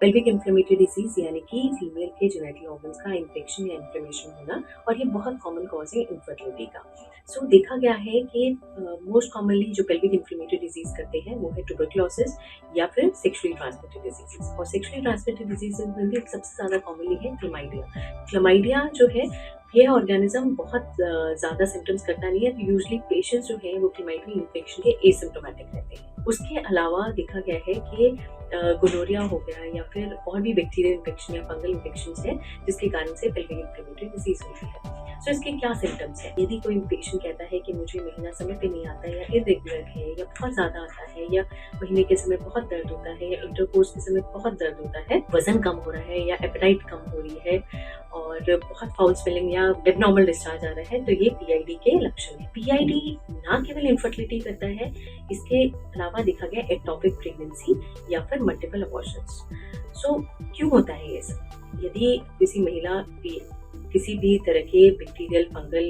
Pelvic inflammatory disease यानी कि female के जेनिटल ऑर्गन्स का इन्फेक्शन या इन्फ्लेमेशन होना, और ये बहुत कॉमन कॉज है इनफर्टिलिटी का। सो देखा गया है कि मोस्ट कॉमनली जो पेल्विक इन्फ्लेमेटरी डिजीज करते हैं वो है ट्यूबरक्लोसिस या फिर सेक्सुअली ट्रांसमिटेड डिजीजेस। और सेक्सुअली ट्रांसमिटेड डिजीजेस में भी सबसे ज़्यादा कॉमनली है क्लमाइडिया। क्लमाइडिया जो है ये ऑर्गेनिज्म बहुत ज़्यादा सिम्टम्स करता नहीं है, तो यूजली पेशेंट्स जो है वो क्लमाइडिया इन्फेक्शन के एसिम्प्टोमेटिक रहते हैं। उसके अलावा देखा गया है कि गोनोरिया हो गया या फिर और भी बैक्टीरियल इन्फेक्शन या फंगल इन्फेक्शन है जिसके कारण से पेल्विक इन्फ्लेमेटरी डिजीज होती है। सो इसके क्या सिम्टम्स है? यदि कोई पेशेंट कहता है कि मुझे महीना समय पे नहीं आता है या इरेगुलर है या बहुत ज़्यादा आता है या महीने के समय बहुत दर्द होता है या इंटरकोर्स के समय बहुत दर्द होता है, वजन कम हो रहा है या एपेटाइट कम हो रही है और बहुत फाउल स्मेलिंग या एबनॉर्मल डिस्चार्ज आ रहा है, तो ये पीआईडी के लक्षण है। पीआईडी ना केवल इनफर्टिलिटी करता है, इसके अलावा देखा गया एक्टोपिक प्रेगनेंसी या फिर मल्टीपल अबॉर्शंस। सो क्यों होता है ये सब? यदि किसी महिला किसी भी तरह के बैक्टीरियल फंगल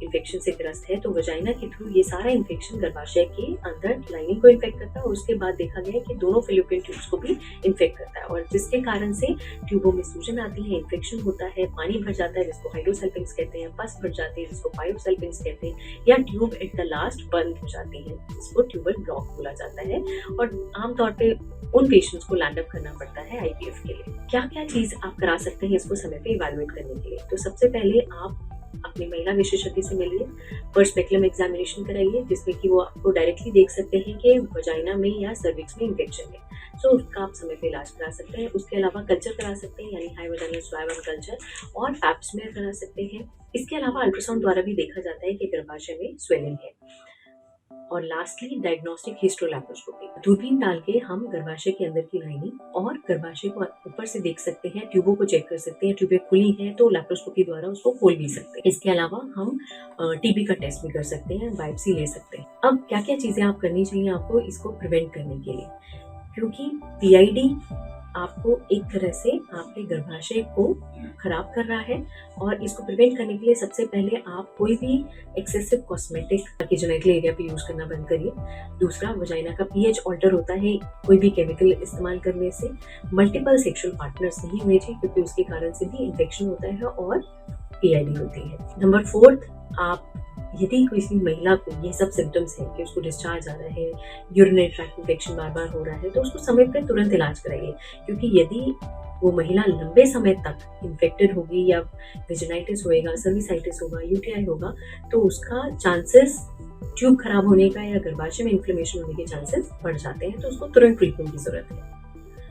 इन्फेक्शन से ग्रस्त है तो वजाइना के थ्रू ये सारा इन्फेक्शन गर्भाशय के अंदर लाइनिंग को इन्फेक्ट करता है और उसके बाद देखा गया है कि दोनों फेलोपियन ट्यूब्स को भी इन्फेक्ट करता है, और जिसके कारण से ट्यूबों में सूजन आती है, इन्फेक्शन होता है, पानी भर जाता है जिसको हाइड्रोसेल्पिंग्स कहते हैं, पस भर जाती है जिसको पायोसेल्पिंग्स कहते हैं, या ट्यूब एट द लास्ट बंद हो जाती है जिसको ट्यूबल ब्लॉक बोला जाता है। और आमतौर पर उन पेशेंट्स को लैंड अप करना पड़ता है आईवीएफ के लिए। क्या क्या चीज आप करा सकते हैं इसको समय पे इवैल्यूएट करने के लिए? तो सबसे पहले आप अपनी महिला विशेषज्ञ से मिलिए, फर्स्ट स्पेकुलम एग्जामिनेशन कराइए जिसमें कि वो आपको डायरेक्टली देख सकते हैं कि वजाइना में या सर्विक्स में इन्फेक्शन है। सो उसका आप समय पे इलाज करा सकते हैं। उसके अलावा कल्चर करा सकते हैं यानी हाई वजाइनल स्वैब कल्चर, और पैप स्मेयर करा सकते हैं। इसके अलावा अल्ट्रासाउंड द्वारा भी देखा जाता है कि गर्भाशय में स्वेलिंग है। और लास्टली डायग्नोस्टिक हिस्टोलैप्रोस्कोपी, दूरबीन डाल के हम गर्भाशय के अंदर की लाइनिंग और गर्भाशय को ऊपर से देख सकते हैं, ट्यूबों को चेक कर सकते हैं, ट्यूबें खुली हैं तो लैप्रोस्कोपी द्वारा उसको खोल भी सकते हैं। इसके अलावा हम टीबी का टेस्ट भी कर सकते हैं, बायोप्सी ले सकते हैं। अब क्या क्या चीजें आप करनी चाहिए आपको इसको प्रिवेंट करने के लिए, क्योंकि पीआईडी आपको एक तरह से आपके गर्भाशय को खराब कर रहा है, और इसको प्रिवेंट करने के लिए सबसे पहले आप कोई भी एक्सेसिव कॉस्मेटिक आपके जेनिटल एरिया पे यूज करना बंद करिए। दूसरा, वजाइना का पीएच ऑल्टर होता है कोई भी केमिकल इस्तेमाल करने से। मल्टीपल सेक्सुअल पार्टनर्स नहीं होने चाहिए क्योंकि उसके कारण से भी इन्फेक्शन होता है और पीआईडी होती है। नंबर 4, आप यदि किसी महिला को ये सब सिम्टम्स है कि उसको डिस्चार्ज आ रहा है, यूरिनरी ट्रैक्ट इन्फेक्शन बार बार हो रहा है, तो उसको समय पर तुरंत इलाज कराइए, क्योंकि यदि वो महिला लंबे समय तक इन्फेक्टेड होगी या वेजिनाइटिस होएगा, सर्विसाइटिस होगा, यूटीआई होगा, तो उसका चांसेस ट्यूब खराब होने का या गर्भाशय में इन्फ्लेमेशन होने के चांसेस बढ़ जाते हैं, तो उसको तुरंत ट्रीटमेंट की जरूरत है।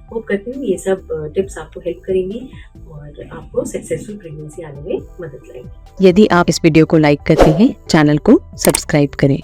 होप करती हूँ ये सब टिप्स आपको हेल्प करेंगी और आपको सक्सेसफुल प्रेगनेंसी आने में मदद लाएंगी। यदि आप इस वीडियो को लाइक करते हैं, चैनल को सब्सक्राइब करें।